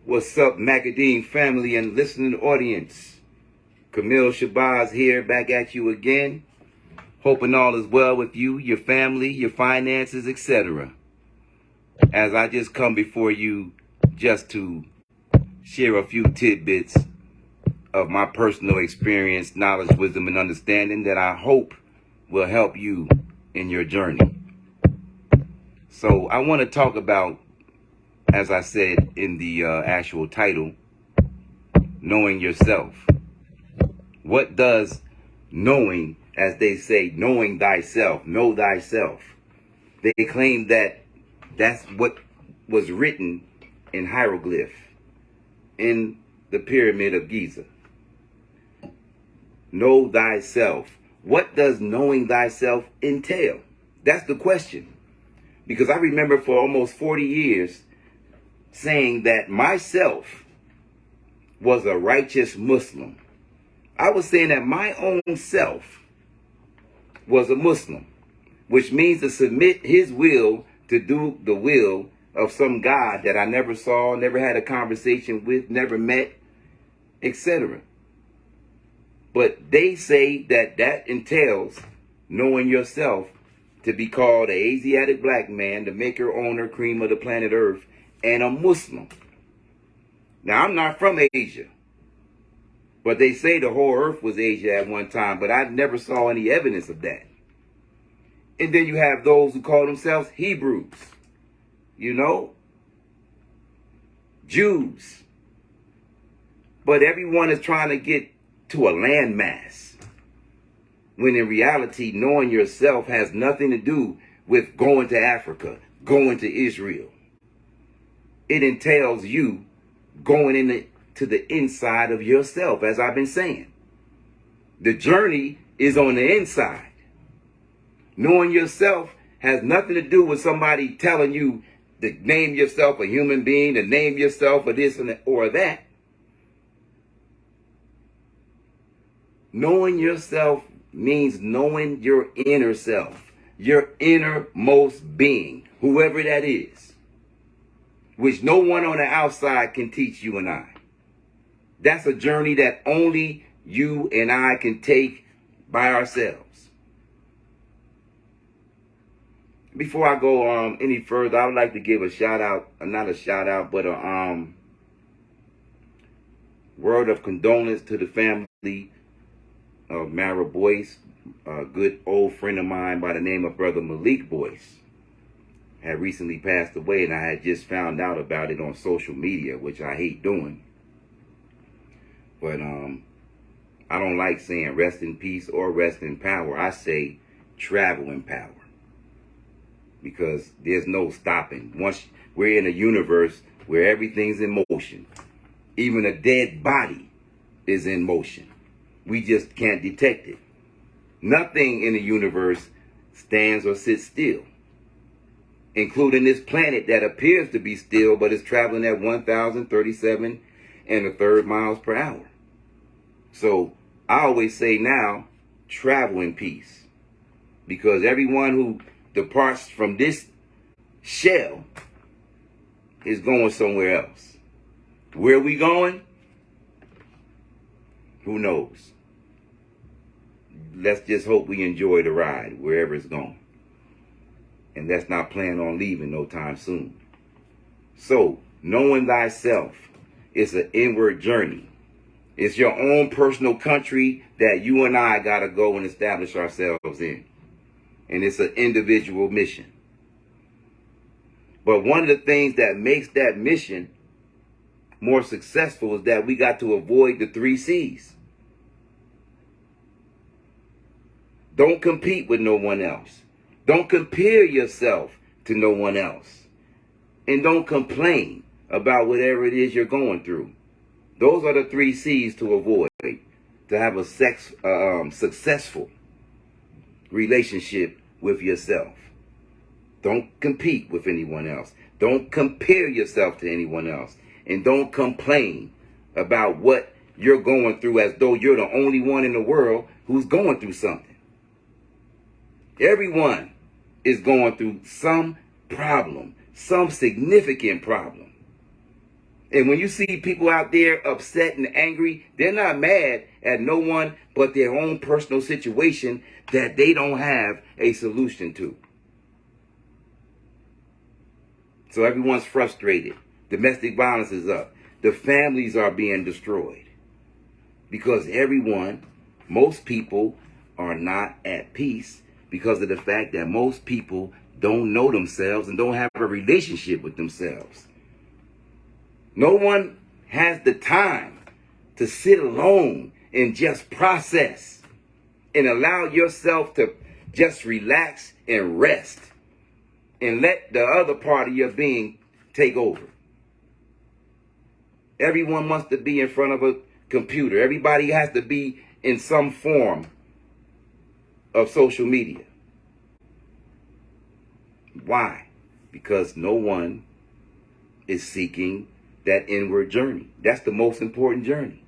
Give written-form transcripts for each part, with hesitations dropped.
What's up, Macadine family and listening audience? Camille Shabazz here, back at you again. Hoping all is well with you, your family, your finances, etc. As I just come before you just to share a few tidbits of my personal experience, knowledge, wisdom, and understanding that I hope will help you in your journey. So I want to talk about, as I said in the actual title, knowing yourself. What does knowing, as they say, knowing thyself, know thyself? They claim that that's what was written in hieroglyph in the Pyramid of Giza. Know thyself. What does knowing thyself entail? That's the question. Because I remember for almost 40 years saying that myself was a righteous Muslim. I was saying that my own self was a Muslim, which means to submit his will to do the will of some God that I never saw, never had a conversation with, never met, etc. But they say that that entails knowing yourself to be called an Asiatic black man, the maker, owner, cream of the planet Earth, and a Muslim. Now, I'm not from Asia, but they say the whole earth was Asia at one time, but I never saw any evidence of that. And then you have those who call themselves Hebrews, Jews. But everyone is trying to get to a landmass, when in reality, knowing yourself has nothing to do with going to Africa, going to Israel. It entails you going into the inside of yourself, as I've been saying. The journey is on the inside. Knowing yourself has nothing to do with somebody telling you to name yourself a human being, to name yourself a this or that. Knowing yourself means knowing your inner self, your innermost being, whoever that is, which no one on the outside can teach you and I. That's a journey that only you and I can take by ourselves. Before I go any further, I would like to give a shout out, not a shout out, but a word of condolence to the family of Mara Boyce, a good old friend of mine by the name of Brother Malik Boyce. Had recently passed away, and I had just found out about it on social media, which I hate doing. But I don't like saying rest in peace or rest in power. I say travel in power, because there's no stopping. Once we're in a universe where everything's in motion, even a dead body is in motion. We just can't detect it. Nothing in the universe stands or sits still, including this planet that appears to be still, but is traveling at 1,037 1/3 miles per hour. So I always say now, travel in peace, because everyone who departs from this shell is going somewhere else. Where are we going? Who knows? Let's just hope we enjoy the ride wherever it's going. And that's not planning on leaving no time soon. So, knowing thyself is an inward journey. It's your own personal country that you and I got to go and establish ourselves in. And it's an individual mission. But one of the things that makes that mission more successful is that we got to avoid the 3 C's. Don't compete with no one else. Don't compare yourself to no one else. And don't complain about whatever it is you're going through. Those are the 3 C's to avoid, to have a successful relationship with yourself. Don't compete with anyone else. Don't compare yourself to anyone else. And don't complain about what you're going through as though you're the only one in the world who's going through something. Everyone is going through some problem, some significant problem. And when you see people out there upset and angry, they're not mad at no one but their own personal situation that they don't have a solution to. So everyone's frustrated. Domestic violence is up. The families are being destroyed. Because most people are not at peace because of the fact that most people don't know themselves and don't have a relationship with themselves. No one has the time to sit alone and just process and allow yourself to just relax and rest and let the other part of your being take over. Everyone wants to be in front of a computer. Everybody has to be in some form of social media. Why? Because no one is seeking that inward journey. That's the most important journey.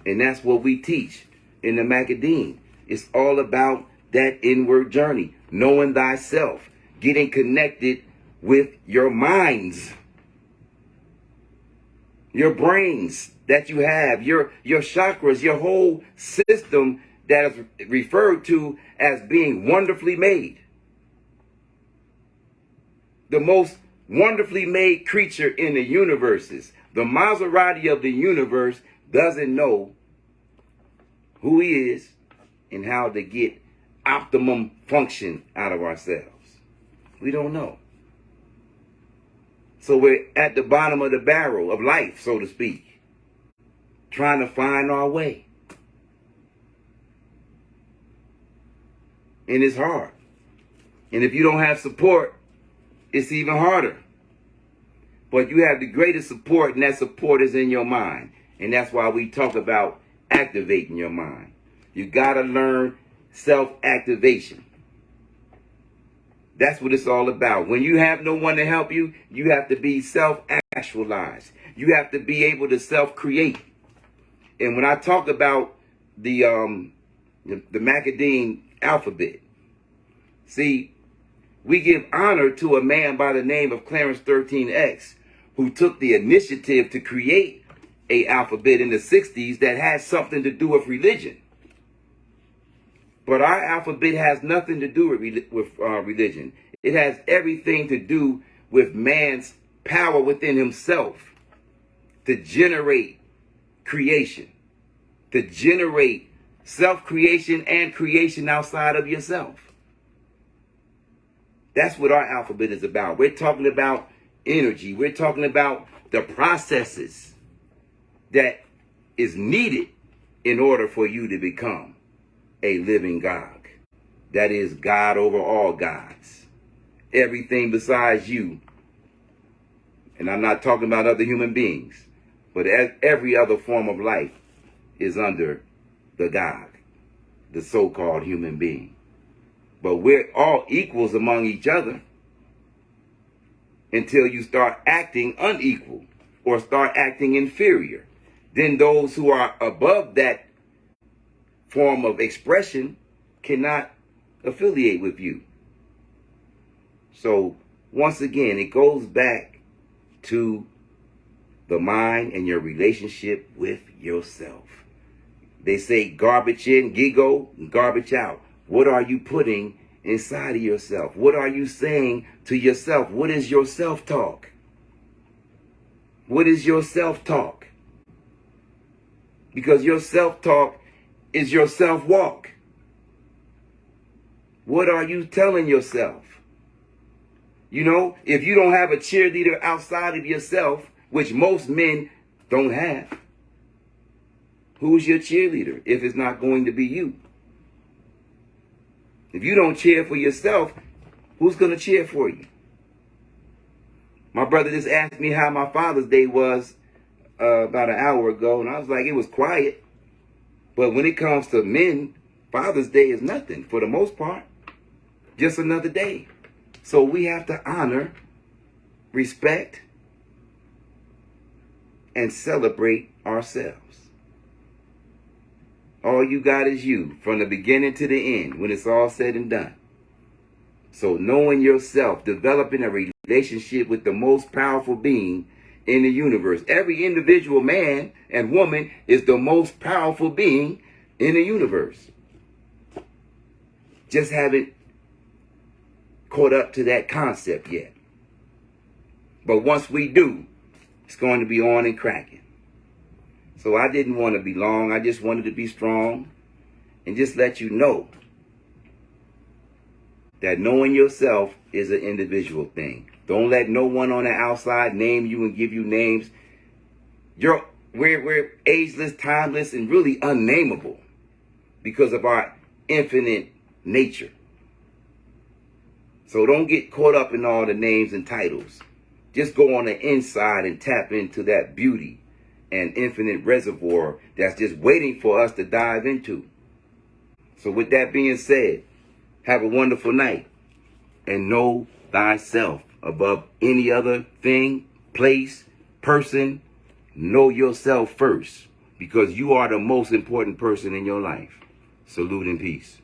And that's what we teach in the Macadine. It's all about that inward journey, knowing thyself, getting connected with your minds, your brains that you have, your chakras, your whole system that is referred to as being wonderfully made. The most wonderfully made creature in the universe is the Maserati of the universe doesn't know who he is and how to get optimum function out of ourselves. We don't know. So we're at the bottom of the barrel of life, so to speak, trying to find our way. And it's hard. And if you don't have support, it's even harder. But you have the greatest support, and that support is in your mind. And that's why we talk about activating your mind. You got to learn self-activation. That's what it's all about. When you have no one to help you, you have to be self-actualized. You have to be able to self-create. And when I talk about the Macadine alphabet, see, we give honor to a man by the name of Clarence 13X, who took the initiative to create a alphabet in the 60s that has something to do with religion. But our alphabet has nothing to do with religion. It has everything to do with man's power within himself to generate creation, to generate self-creation and creation outside of yourself. That's what our alphabet is about. We're talking about energy. We're talking about the processes that is needed in order for you to become a living God. That is God over all gods. Everything besides you, and I'm not talking about other human beings, but every other form of life is under the God, the so-called human being. But we're all equals among each other until you start acting unequal or start acting inferior. Then those who are above that form of expression cannot affiliate with you. So once again, it goes back to the mind and your relationship with yourself. They say garbage in, gigo, garbage out. What are you putting inside of yourself? What are you saying to yourself? What is your self-talk? What is your self-talk? Because your self-talk is your self-walk. What are you telling yourself? You know, if you don't have a cheerleader outside of yourself, which most men don't have, who's your cheerleader if it's not going to be you? If you don't cheer for yourself, who's going to cheer for you? My brother just asked me how my Father's Day was about an hour ago, and I was like, it was quiet. But when it comes to men, Father's Day is nothing for the most part. Just another day. So we have to honor, respect, and celebrate ourselves. All you got is you, from the beginning to the end, when it's all said and done. So knowing yourself, developing a relationship with the most powerful being, in the universe. Every individual man and woman is the most powerful being in the universe. Just haven't caught up to that concept yet. But once we do, it's going to be on and cracking. So I didn't want to be long. I just wanted to be strong and just let you know that knowing yourself is an individual thing. Don't let no one on the outside name you and give you names. We're ageless, timeless, and really unnameable because of our infinite nature. So don't get caught up in all the names and titles. Just go on the inside and tap into that beauty and infinite reservoir that's just waiting for us to dive into. So with that being said, have a wonderful night and know thyself above any other thing, place, person. Know yourself first because you are the most important person in your life. Salute and peace.